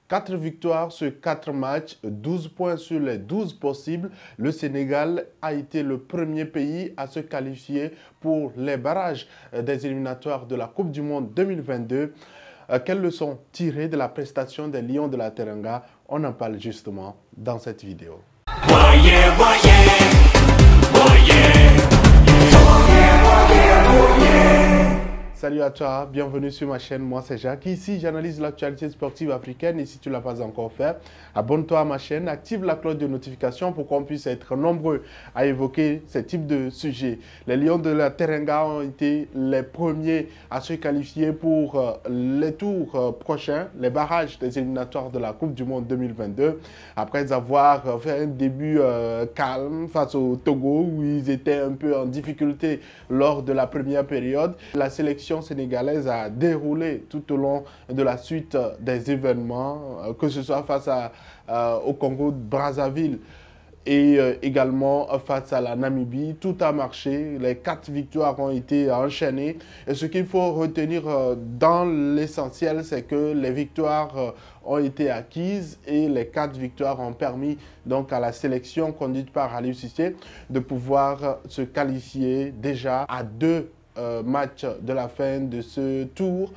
4 victoires sur 4 matchs, 12 points sur les 12 possibles. Le Sénégal a été le premier pays à se qualifier pour les barrages des éliminatoires de la Coupe du Monde 2022. Quelles leçons tirées de la prestation des Lions de la Teranga? On en parle justement dans cette vidéo. Salut à toi, bienvenue sur ma chaîne, moi c'est Jacques. Ici, j'analyse l'actualité sportive africaine et si tu ne l'as pas encore fait, abonne-toi à ma chaîne, active la cloche de notification pour qu'on puisse être nombreux à évoquer ce type de sujet. Les Lions de la Teranga ont été les premiers à se qualifier pour les tours prochains, les barrages des éliminatoires de la Coupe du Monde 2022, après avoir fait un début calme face au Togo où ils étaient un peu en difficulté lors de la première période. La sélection sénégalaise a déroulé tout au long de la suite des événements, que ce soit face au Congo-Brazzaville et également face à la Namibie. Tout a marché, les 4 victoires ont été enchaînées. Et ce qu'il faut retenir dans l'essentiel, c'est que les victoires ont été acquises et les 4 victoires ont permis donc à la sélection conduite par Aliou Cissé de pouvoir se qualifier déjà à 2 match de la fin de ce tour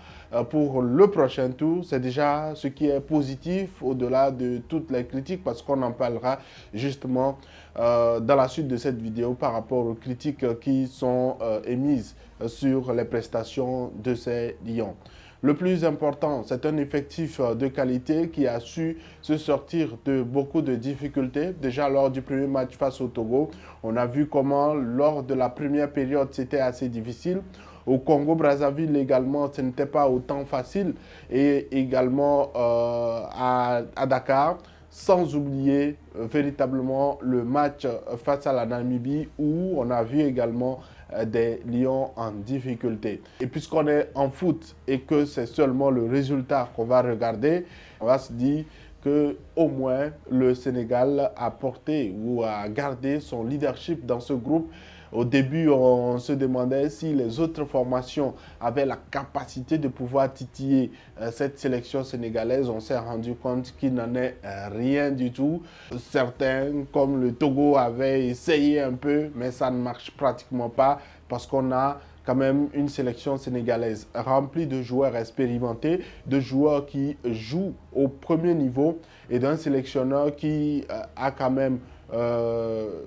pour le prochain tour. C'est déjà ce qui est positif au-delà de toutes les critiques parce qu'on en parlera justement dans la suite de cette vidéo par rapport aux critiques qui sont émises sur les prestations de ces Lions. Le plus important, c'est un effectif de qualité qui a su se sortir de beaucoup de difficultés. Déjà lors du premier match face au Togo, on a vu comment lors de la première période, c'était assez difficile. Au Congo-Brazzaville également, ce n'était pas autant facile. Et également à Dakar, sans oublier véritablement le match face à la Namibie où on a vu également des Lions en difficulté. Et puisqu'on est en foot et que c'est seulement le résultat qu'on va regarder, on va se dire que au moins le Sénégal a porté ou a gardé son leadership dans ce groupe. Au début, on se demandait si les autres formations avaient la capacité de pouvoir titiller cette sélection sénégalaise. On s'est rendu compte qu'il n'en est rien du tout. Certains, comme le Togo, avaient essayé un peu, mais ça ne marche pratiquement pas parce qu'on a quand même une sélection sénégalaise remplie de joueurs expérimentés, de joueurs qui jouent au premier niveau et d'un sélectionneur qui a quand même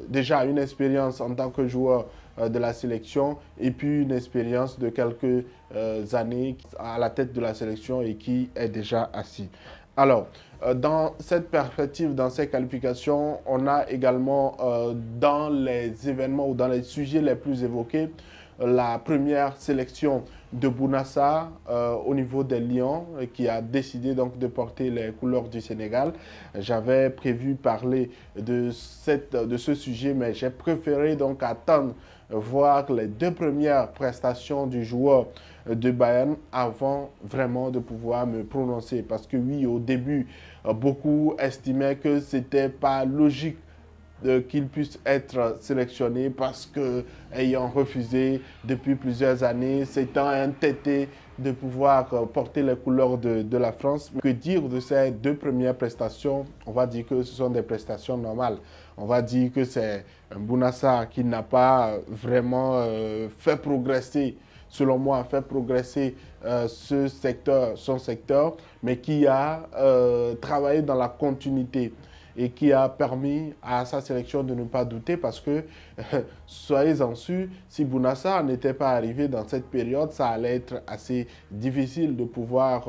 déjà une expérience en tant que joueur de la sélection et puis une expérience de quelques années à la tête de la sélection et qui est déjà assis. Alors, dans cette perspective, dans ces qualifications, on a également dans les événements ou dans les sujets les plus évoqués, la première sélection de Bouna Sarr au niveau des Lions qui a décidé donc de porter les couleurs du Sénégal. J'avais prévu parler de ce sujet, mais j'ai préféré donc attendre voir les 2 premières prestations du joueur de Bayern avant vraiment de pouvoir me prononcer. Parce que oui, au début, beaucoup estimaient que ce n'était pas logique qu'il puisse être sélectionné parce que, ayant refusé depuis plusieurs années, s'étant entêté de pouvoir porter les couleurs de la France. Que dire de ces 2 premières prestations? On va dire que ce sont des prestations normales. On va dire que c'est un Bouna Sarr qui n'a pas vraiment fait progresser, selon moi, fait progresser son secteur, mais qui a travaillé dans la continuité et qui a permis à sa sélection de ne pas douter parce que, soyez-en sûrs, si Bouna Sarr n'était pas arrivé dans cette période, ça allait être assez difficile de pouvoir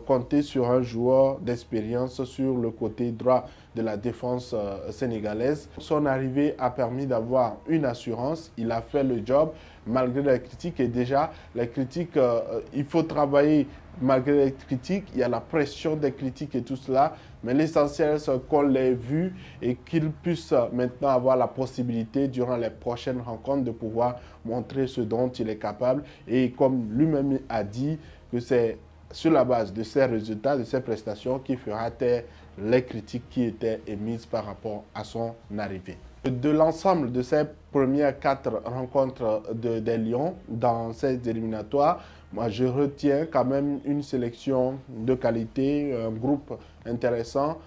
compter sur un joueur d'expérience sur le côté droit de la défense sénégalaise. Son arrivée a permis d'avoir une assurance, il a fait le job malgré les critiques et déjà les critiques, il faut travailler malgré les critiques, il y a la pression des critiques et tout cela, mais l'essentiel c'est qu'on l'ait vu et qu'il puisse maintenant avoir la possibilité durant les prochaines rencontres de pouvoir montrer ce dont il est capable et comme lui-même a dit que c'est sur la base de ces résultats, de ces prestations qui fera taire les critiques qui étaient émises par rapport à son arrivée. De l'ensemble de ces premières 4 rencontres des Lions dans ces éliminatoires, moi je retiens quand même une sélection de qualité, un groupe intéressant.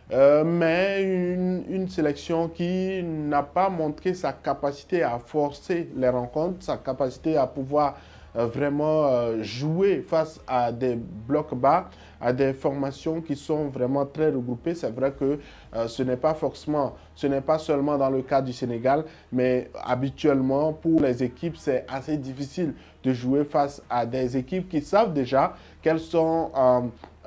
Mais une sélection qui n'a pas montré sa capacité à forcer les rencontres, sa capacité à pouvoir vraiment jouer face à des blocs bas, à des formations qui sont vraiment très regroupées. C'est vrai que ce n'est pas seulement dans le cas du Sénégal, mais habituellement pour les équipes, c'est assez difficile de jouer face à des équipes qui savent déjà qu'elles sont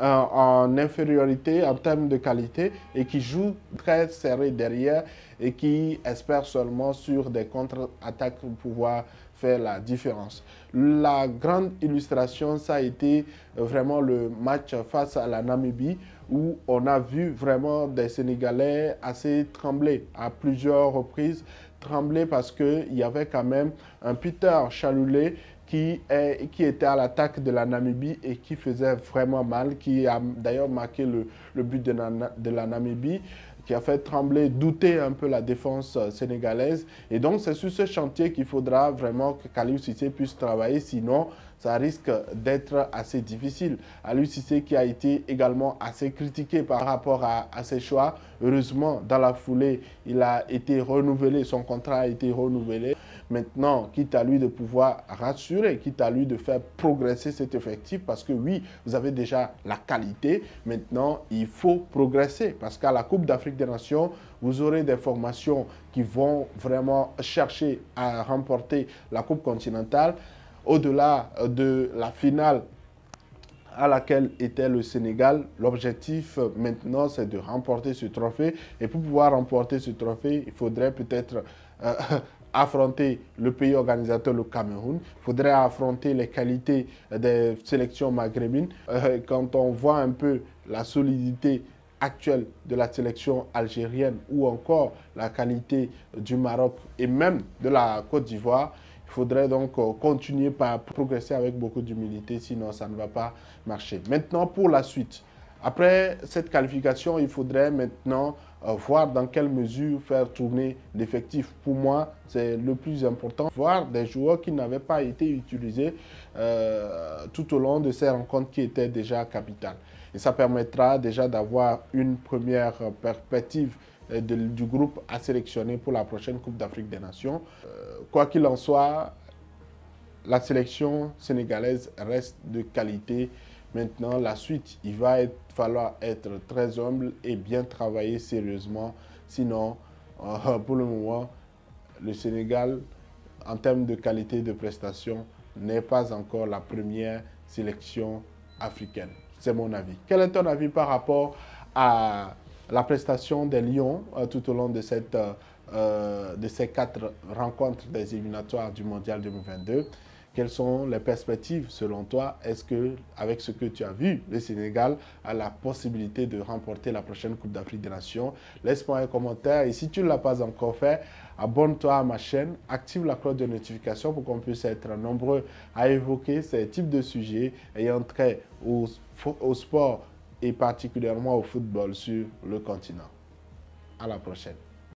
en infériorité en termes de qualité et qui jouent très serré derrière et qui espèrent seulement sur des contre-attaques pour pouvoir faire la différence. La grande illustration, ça a été vraiment le match face à la Namibie où on a vu vraiment des Sénégalais assez trembler à plusieurs reprises, trembler parce qu'il y avait quand même un Peter Chalulet qui était à l'attaque de la Namibie et qui faisait vraiment mal, qui a d'ailleurs marqué le but de la Namibie, qui a fait trembler, douter un peu la défense sénégalaise. Et donc, c'est sur ce chantier qu'il faudra vraiment que Aliou Cissé puisse travailler, sinon ça risque d'être assez difficile. Aliou Cissé qui a été également assez critiqué par rapport à ses choix. Heureusement, dans la foulée, il a été renouvelé, son contrat a été renouvelé. Maintenant, quitte à lui de pouvoir rassurer, quitte à lui de faire progresser cet effectif, parce que oui, vous avez déjà la qualité. Maintenant, il faut progresser, parce qu'à la Coupe d'Afrique des Nations, vous aurez des formations qui vont vraiment chercher à remporter la Coupe continentale. Au-delà de la finale à laquelle était le Sénégal, l'objectif maintenant, c'est de remporter ce trophée. Et pour pouvoir remporter ce trophée, il faudrait peut-être affronter le pays organisateur, le Cameroun. Il faudrait affronter les qualités des sélections maghrébines. Quand on voit un peu la solidité actuelle de la sélection algérienne ou encore la qualité du Maroc et même de la Côte d'Ivoire, il faudrait donc continuer par progresser avec beaucoup d'humilité, sinon ça ne va pas marcher. Maintenant, pour la suite, après cette qualification, il faudrait maintenant voir dans quelle mesure faire tourner l'effectif. Pour moi, c'est le plus important. Voir des joueurs qui n'avaient pas été utilisés tout au long de ces rencontres qui étaient déjà capitales. Et ça permettra déjà d'avoir une première perspective du groupe à sélectionner pour la prochaine Coupe d'Afrique des Nations. Quoi qu'il en soit, la sélection sénégalaise reste de qualité. Maintenant, la suite, il va falloir être très humble et bien travailler sérieusement. Sinon, pour le moment, le Sénégal, en termes de qualité de prestation, n'est pas encore la première sélection africaine. C'est mon avis. Quel est ton avis par rapport à la prestation des Lions tout au long de ces 4 rencontres des éliminatoires du Mondial 2022? Quelles sont les perspectives selon toi? Est-ce que, avec ce que tu as vu, le Sénégal a la possibilité de remporter la prochaine Coupe d'Afrique des Nations? Laisse-moi un commentaire et si tu ne l'as pas encore fait, abonne-toi à ma chaîne, active la cloche de notification pour qu'on puisse être nombreux à évoquer ces types de sujets ayant trait au sport et particulièrement au football sur le continent. À la prochaine.